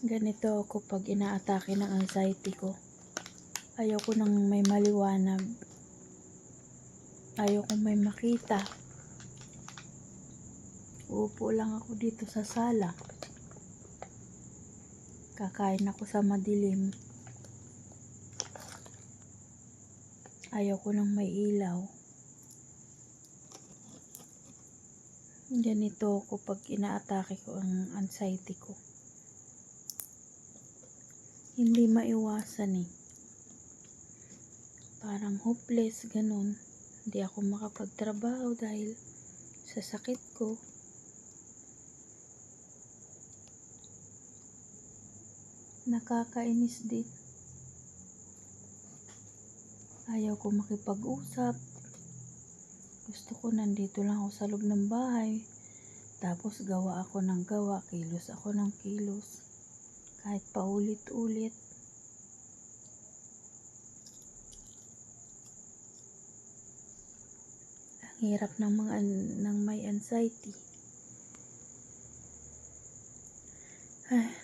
Ganito ako pag inaatake ng anxiety ko. Ayoko nang may maliwanag. Ayoko may makita. Uupo lang ako dito sa sala. Kakain ako sa madilim. Ayoko nang may ilaw. Ganito ako pag inaatake ko ang anxiety ko. Hindi maiwasan eh. Parang hopeless, ganun. Hindi ako makapagtrabaho dahil sa sakit ko. Nakakainis din. Ayaw ko makipag-usap. Gusto ko nandito lang ako sa loob ng bahay. Tapos gawa ako ng gawa, kilos ako ng kilos. Kahit paulit-ulit. Ang hirap ng may anxiety. Ay.